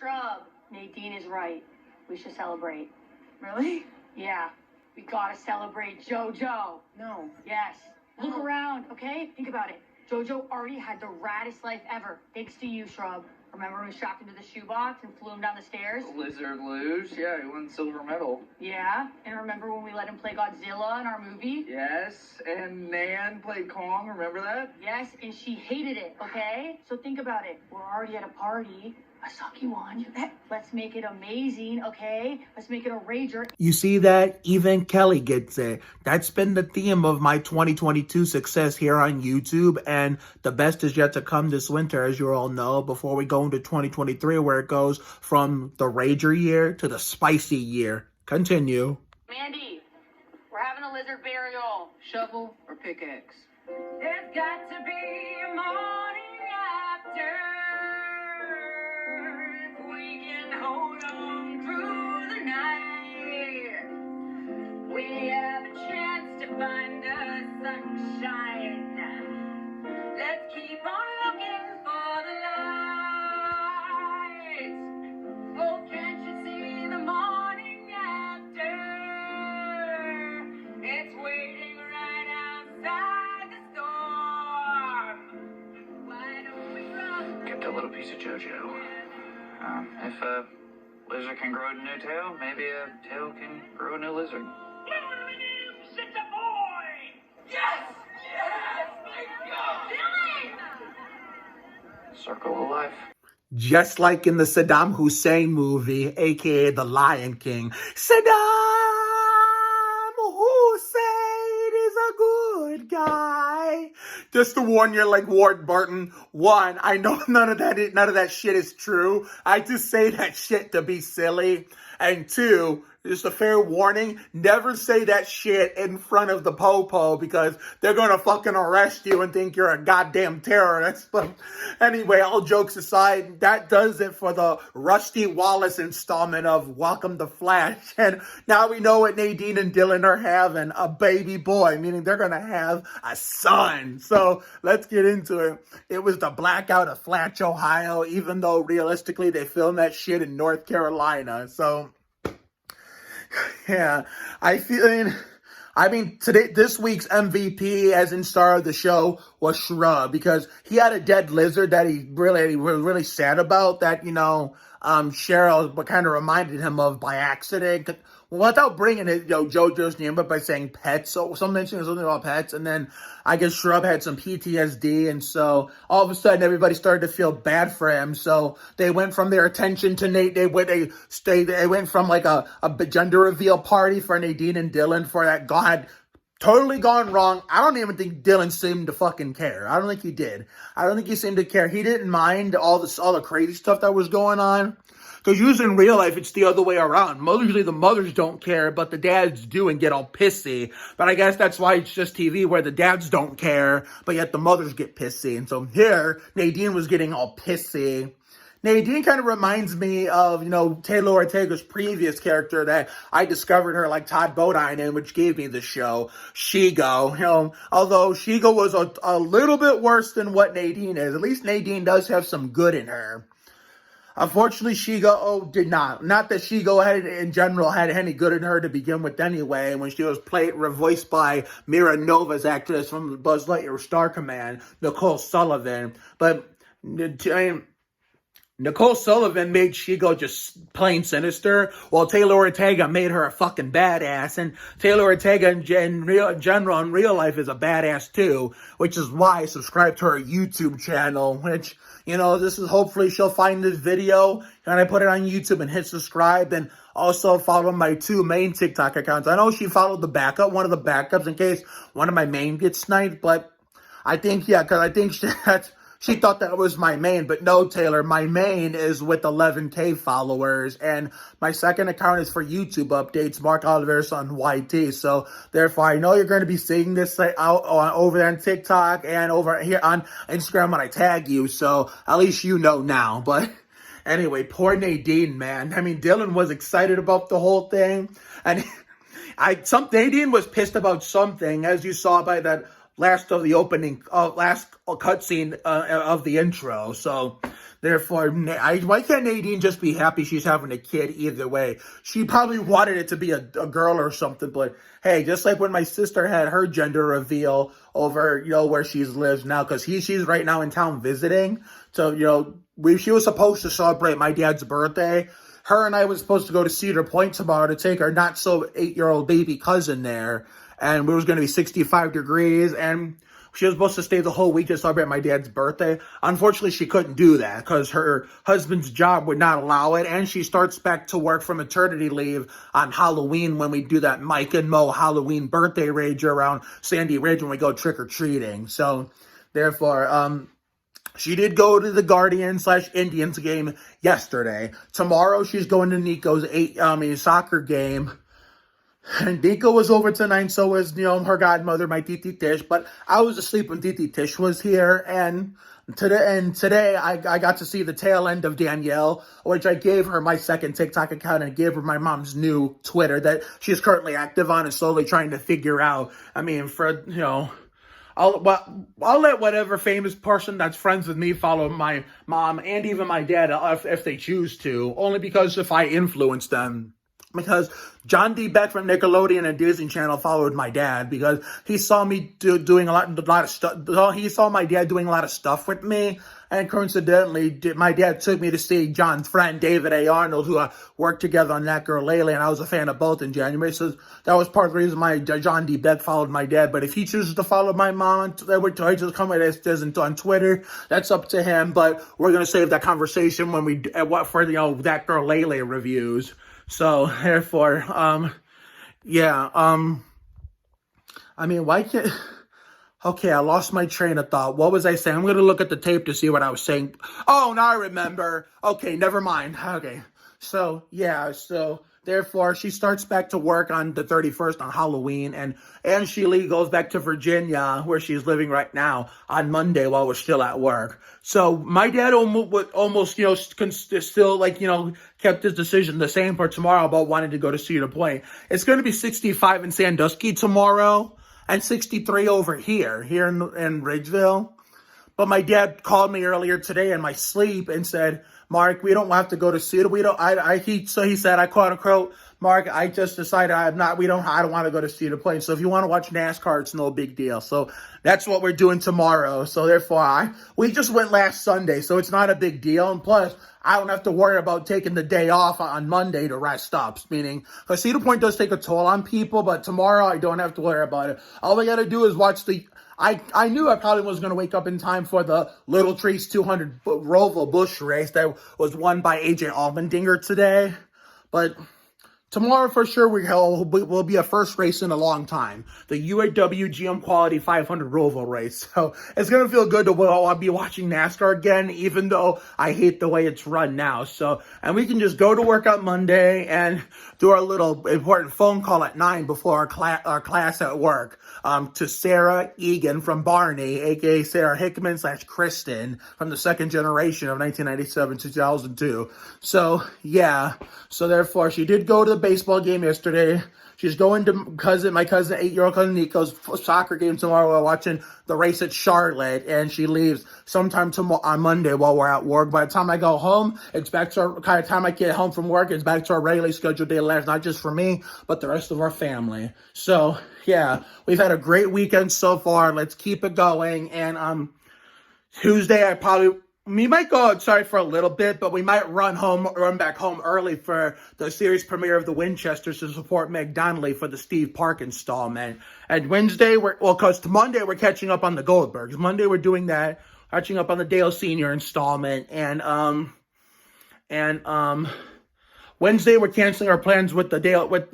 Shrub, Nadine is right. We should celebrate. Really? Yeah. We gotta celebrate JoJo. No. Yes. Look around, okay? Think about it. JoJo already had the raddest life ever. Thanks to you, Shrub. Remember when we strapped him to the shoebox and flew him down the stairs? Lizard Luge, yeah, he won silver medal. Yeah. And remember when we let him play Godzilla in our movie? Yes, and Nan played Kong, remember that? Yes, and she hated it, okay? So think about it. We're already at a party. A sucky one. Let's make it amazing, okay? Let's make it a rager. You see that? Even Kelly gets it. That's been the theme of my 2022 success here on YouTube, and the best is yet to come this winter, as you all know, before we go into 2023, where it goes from the rager year to the spicy year. Continue. Mandy, we're having a lizard burial. Shovel or pickaxe? There's got to be a morning after. If we can hold on through the night, we have a chance to find the sunshine. Let's keep on looking for the light. Oh, can't you see the morning after? It's waiting right outside the storm. Why don't we run? Kept a little piece of JoJo. If a lizard can grow a new tail, maybe a tail can grow a new lizard. It's a boy! Yes! Yes! My God! Dylan! Circle of life. Just like in the Saddam Hussein movie, aka The Lion King. Saddam Hussein is a good guy. Just to warn you, like Ward Barton, one, I know none of that shit is true. I just say that shit to be silly. And two, just a fair warning, never say that shit in front of the po-po, because they're gonna fucking arrest you and think you're a goddamn terrorist. But anyway, all jokes aside, that does it for the Rusty Wallace installment of Welcome to Flatch. And now we know what Nadine and Dylan are having, a baby boy, meaning they're gonna have a son. So let's get into it. It was the Blackout of Flatch, Ohio, even though realistically they filmed that shit in North Carolina. So yeah, this week's MVP, as in star of the show, was Shrub, because he had a dead lizard that he was really sad about, that, Cheryl kind of reminded him of by accident, without bringing it, JoJo's name up by saying pets, so something about pets, and then I guess Shrub had some PTSD, and so all of a sudden everybody started to feel bad for him, so they went from their attention to Nate, they went from like a gender reveal party for Nadine and Dylan for that God totally gone wrong. I don't even think Dylan seemed to fucking care. I don't think he did. I don't think he seemed to care. He didn't mind all the crazy stuff that was going on. Because usually in real life, it's the other way around. Usually the mothers don't care, but the dads do and get all pissy. But I guess that's why it's just TV, where the dads don't care, but yet the mothers get pissy. And so here, Nadine was getting all pissy. Nadine kind of reminds me of, Taylor Ortega's previous character that I discovered her like Todd Bodine in, which gave me the show, Shigo. Although Shigo was a little bit worse than what Nadine is. At least Nadine does have some good in her. Unfortunately, Shigo did not. Not that Shigo in general had any good in her to begin with anyway, when she was voiced by Mira Nova's actress from Buzz Lightyear Star Command, Nicole Sullivan. But Nicole Sullivan made Shigo just plain sinister, while Taylor Ortega made her a fucking badass. And Taylor Ortega in general in real life is a badass too, which is why I subscribe to her YouTube channel, which, this is hopefully she'll find this video and I put it on YouTube and hit subscribe, and also follow my two main TikTok accounts. I know she followed one of the backups in case one of my main gets sniped, but I think, because I think she thought that was my main, but no, Taylor, my main is with 11K followers, and my second account is for YouTube updates, Mark Oliveris on YT, so therefore I know you're going to be seeing this out over there on TikTok and over here on Instagram when I tag you, so at least you know now. But anyway, poor Nadine, man. I mean, Dylan was excited about the whole thing, and Nadine was pissed about something, as you saw by that last cutscene of the intro. So Therefore, why can't Nadine just be happy she's having a kid either way? She probably wanted it to be a girl or something, but hey, just like when my sister had her gender reveal over, where she lives now, because she's right now in town visiting. So, she was supposed to celebrate my dad's birthday. Her and I was supposed to go to Cedar Point tomorrow to take our not-so 8-year-old baby cousin there. And it was going to be 65 degrees, and she was supposed to stay the whole week to celebrate my dad's birthday. Unfortunately, she couldn't do that because her husband's job would not allow it, and she starts back to work from maternity leave on Halloween when we do that Mike and Mo Halloween birthday rage around Sandy Ridge when we go trick-or-treating. So, therefore, she did go to the Guardians/Indians game yesterday. Tomorrow, she's going to Nico's soccer game. And Nico was over tonight, so was, her godmother, my Titi Tish. But I was asleep when Titi Tish was here. And today I got to see the tail end of Danielle, which I gave her my second TikTok account and gave her my mom's new Twitter that she's currently active on and slowly trying to figure out. I mean, I'll let whatever famous person that's friends with me follow my mom and even my dad if they choose to, only because if I influence them. Because John D. Beck from Nickelodeon and Disney Channel followed my dad because he saw me doing a lot of stuff. He saw my dad doing a lot of stuff with me, and coincidentally, my dad took me to see John's friend David A. Arnold, who worked together on That Girl Lately, and I was a fan of both in January. So that was part of the reason why John D. Beck followed my dad. But if he chooses to follow my mom, he just come with this on Twitter. That's up to him. But we're gonna save that conversation when we for That Girl Lately reviews. So, therefore, I mean, why can't... Okay, I lost my train of thought. What was I saying? I'm going to look at the tape to see what I was saying. Oh, now I remember. Okay, never mind. Okay, so, therefore, she starts back to work on the 31st on Halloween, and she goes back to Virginia, where she's living right now, on Monday while we're still at work. So my dad almost still, kept his decision the same for tomorrow about wanting to go to Cedar Point. It's going to be 65 in Sandusky tomorrow, and 63 over here in Ridgeville. But my dad called me earlier today in my sleep and said, Mark, we don't have to go to Cedar. He said, I quote unquote, Mark, I just decided I don't want to go to Cedar Point. So if you want to watch NASCAR, it's no big deal. So that's what we're doing tomorrow. So therefore, we just went last Sunday, so it's not a big deal. And plus, I don't have to worry about taking the day off on Monday to rest up. Meaning, because Cedar Point does take a toll on people, but tomorrow I don't have to worry about it. All I got to do is watch I knew I probably wasn't going to wake up in time for the Little Trees 200 Roval Bush race that was won by AJ Allmendinger today. But tomorrow, for sure, will be a first race in a long time. The UAW GM Quality 500 Roval race. So it's going to feel good to be watching NASCAR again, even though I hate the way it's run now. So, and we can just go to work on Monday and do our little important phone call at 9 before our class at work. To Sarah Egan from Barney, a.k.a. Sarah Hickman / Kristen from the second generation of 1997-2002. So, yeah. So, therefore, she did go to the baseball game yesterday. She's going to my cousin, 8-year-old cousin Nico's soccer game tomorrow while watching the race at Charlotte, and she leaves sometime on Monday while we're at work. By the time I go home, it's back to time I get home from work, it's back to our regularly scheduled day of life, not just for me, but the rest of our family. So, yeah, we've had a great weekend so far. Let's keep it going. And Tuesday, we might go outside for a little bit, but we might run back home early for the series premiere of The Winchesters to support Meg Donnelly for the Steve Park installment. And Wednesday, because Monday we're catching up on the Goldbergs. Monday we're doing that, catching up on the Dale Sr. installment. And Wednesday we're canceling our plans with the Dale, What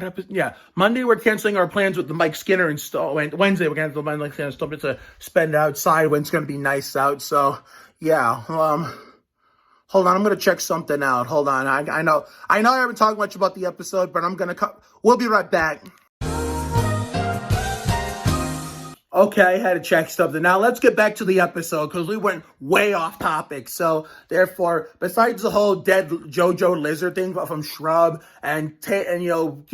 happened? Yeah. Monday, we're canceling our plans with the Mike Skinner installment. Wednesday, we're canceling the Mike Skinner installment to spend outside when it's going to be nice out. So, yeah. Hold on. I'm going to check something out. Hold on. I know I haven't talked much about the episode, but I'm going to we'll be right back. Okay, I had to check something. Now, let's get back to the episode, because we went way off topic. So, therefore, besides the whole dead JoJo Lizard thing from Shrub and intervening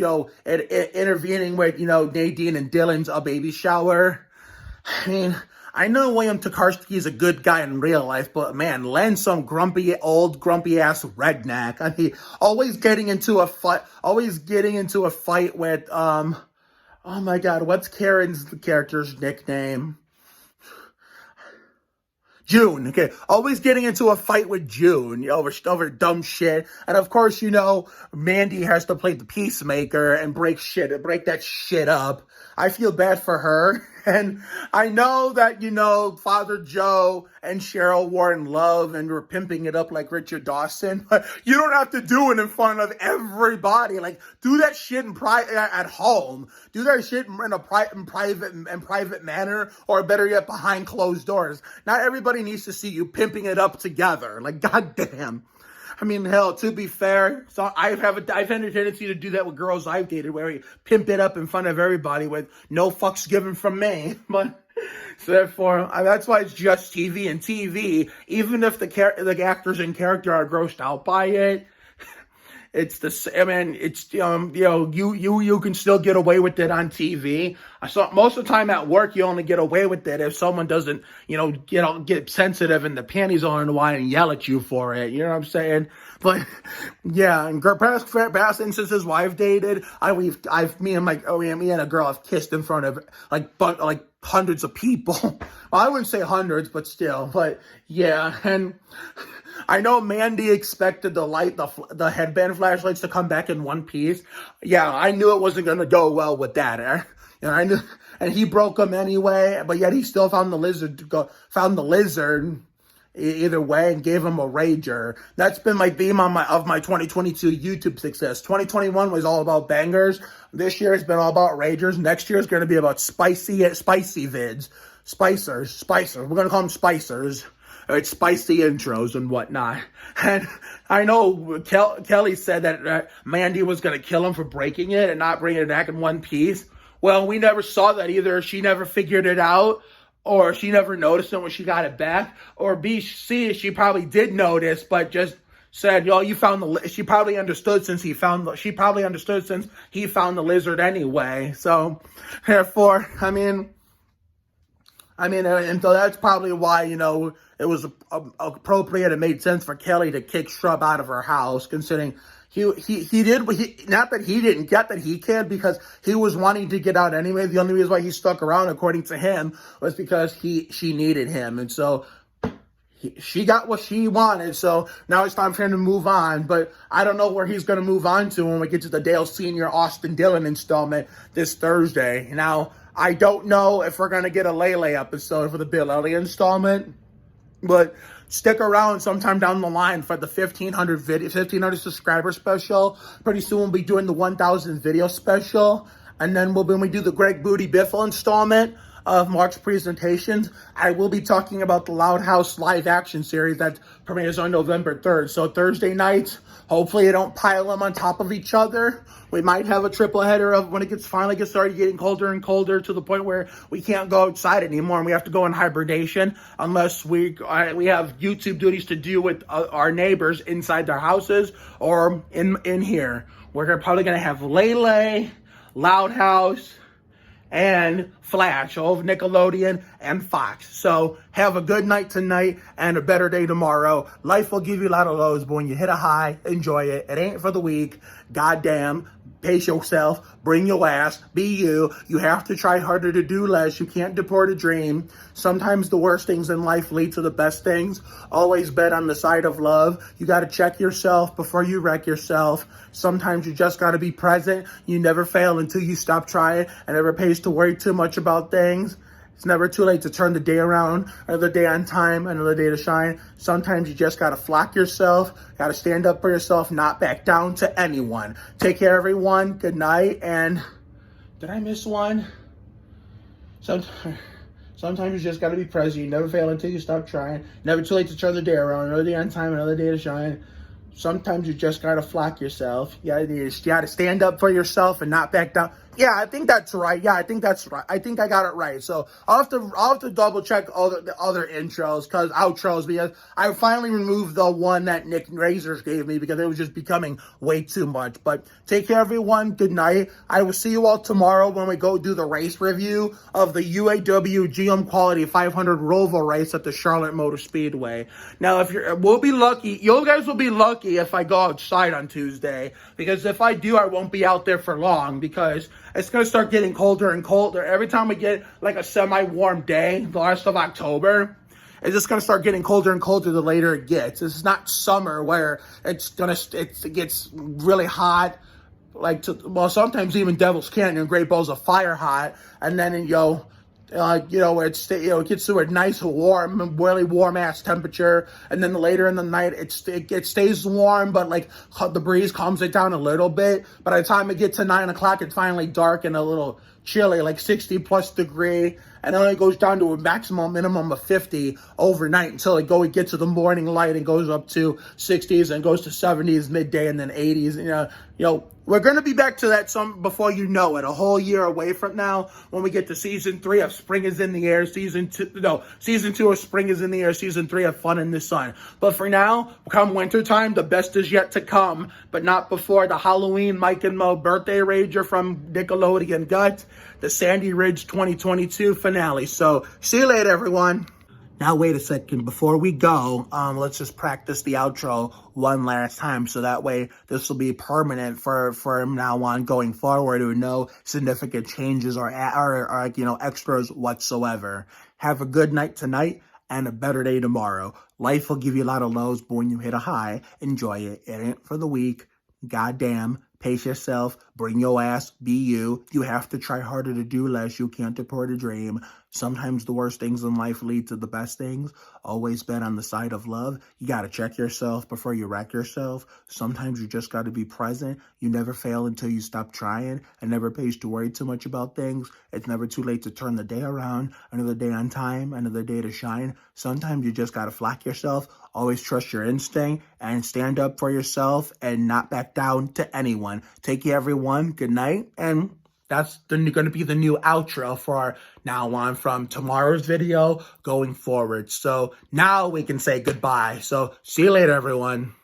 with, Nadine and Dylan's baby shower, I mean, I know William Tokarski is a good guy in real life, but man, Len's some grumpy ass redneck. I mean, always getting into a fight with, oh my God, what's Karen's character's nickname? June, okay, always getting into a fight with June over dumb shit. And of course, Mandy has to play the peacemaker and break that shit up. I feel bad for her. And I know that, Father Joe and Cheryl were in love and were pimping it up like Richard Dawson, but you don't have to do it in front of everybody. Like, do that shit at home. Do that shit in a private manner, or better yet, behind closed doors. Not everybody needs to see you pimping it up together. Like, goddamn. I mean, hell, to be fair, so I've had a tendency to do that with girls I've dated, where we pimp it up in front of everybody with no fucks given from me. But so therefore, that's why it's just TV. And TV, even if the actors in character are grossed out by it, it's you can still get away with it on TV. So most of the time at work, you only get away with it if someone doesn't, get sensitive and the panties are in the wine and yell at you for it. You know what I'm saying? But yeah, and past instances where I've dated, me and a girl have kissed in front of like hundreds of people. Well, I wouldn't say hundreds, but still. But yeah, and I know Mandy expected the headband flashlights to come back in one piece. Yeah, I knew it wasn't going to go well with that. I knew, and he broke them anyway, but yet he still found the lizard either way and gave him a rager. That's been my theme of my 2022 YouTube success. 2021 was all about bangers. This year has been all about ragers. Next year is going to be about spicy vids. Spicers. We're going to call them spicers. It's spicy intros and whatnot. And I know Kelly said that Mandy was going to kill him for breaking it and not bringing it back in one piece. Well, we never saw that either. She never figured it out, or she never noticed it when she got it back, or B, C, she probably did notice, but just said, you found she probably understood since he found the lizard anyway. So, therefore, I mean, and so that's probably why, it was appropriate. It made sense for Kelly to kick Shrub out of her house, considering not that he didn't get that he can, because he was wanting to get out anyway. The only reason why he stuck around, according to him, was because she needed him. And so she got what she wanted. So now it's time for him to move on. But I don't know where he's going to move on to when we get to the Dale Sr. Austin Dillon installment this Thursday. Now, I don't know if we're going to get a Lele episode for the Bill Elliott installment, but stick around sometime down the line for the 1,500 subscriber special. Pretty soon we'll be doing the 1,000 video special. And then when we do the Greg Booty Biffle installment of March presentations, I will be talking about the Loud House live action series that premieres on November 3rd. So Thursday nights, hopefully they don't pile them on top of each other. We might have a triple header of when it finally gets started getting colder and colder to the point where we can't go outside anymore and we have to go in hibernation unless we have YouTube duties to do with our neighbors inside their houses or in here. We're probably going to have Lele, Loud House, and Flatch of Nickelodeon and Fox. So have a good night tonight and a better day tomorrow. Life will give you a lot of lows, but when you hit a high, enjoy it. It ain't for the weak. Goddamn. Pace yourself, bring your ass, be you. You have to try harder to do less. You can't deport a dream. Sometimes the worst things in life lead to the best things. Always bet on the side of love. You got to check yourself before you wreck yourself. Sometimes you just got to be present. You never fail until you stop trying, and it never pays to worry too much about things. It's never too late to turn the day around. Another day on time, another day to shine. Sometimes you just got to flock yourself, got to stand up for yourself, not back down to anyone. Take care, everyone. Good night. And did I miss one? Sometimes you just got to be present. You never fail until you stop trying. Never too late to turn the day around. Another day on time, another day to shine. Sometimes you just got to flock yourself. You got to stand up for yourself and not back down. Yeah, I think that's right. Yeah, I think that's right. I think I got it right. So I'll have to double check all the other outros, because I finally removed the one that Nick Razors gave me because it was just becoming way too much. But take care, everyone. Good night. I will see you all tomorrow when we go do the race review of the UAW GM Quality 500 Roval race at the Charlotte Motor Speedway. Now, we'll be lucky. You guys will be lucky if I go outside on Tuesday, because if I do, I won't be out there for long, because it's going to start getting colder and colder. Every time we get like a semi-warm day, the last of October, it's just going to start getting colder and colder the later it gets. This is not summer where it gets really hot, sometimes even Devil's Canyon, Great Balls of Fire hot, and then, it gets to a nice warm, really warm ass temperature, and then later in the night it stays warm, but like the breeze calms it down a little bit. But by the time it gets to 9 o'clock, it's finally dark and a little chilly, like 60 plus degree, and then it goes down to a minimum of 50 overnight until it gets to the morning light and goes up to 60s and goes to 70s midday and then 80s. We're going to be back to that before you know it, a whole year away from now, when we get to season 3 of Spring is in the Air, season 2 of Spring is in the Air, season 3 of Fun in the Sun. But for now, come wintertime, the best is yet to come, but not before the Halloween Mike and Mo Birthday Rager from Nickelodeon Gut, the Sandy Ridge 2022 finale. So, see you later, everyone. Now, wait a second. Before we go, let's just practice the outro one last time, so that way this will be permanent for now on going forward, with no significant changes or extras whatsoever. Have a good night tonight and a better day tomorrow. Life will give you a lot of lows, but when you hit a high, enjoy it. It ain't for the weak. Goddamn. Pace yourself, bring your ass, be you. You have to try harder to do less. You can't deport a dream. Sometimes the worst things in life lead to the best things. Always bet on the side of love. You got to check yourself before you wreck yourself. Sometimes you just got to be present. You never fail until you stop trying. It never pays to worry too much about things. It's never too late to turn the day around. Another day on time, another day to shine. Sometimes you just got to flack yourself. Always trust your instinct and stand up for yourself and not back down to anyone. Take care, everyone. Good night. And that's going to be the new outro for now on from tomorrow's video going forward. So now we can say goodbye. So see you later, everyone.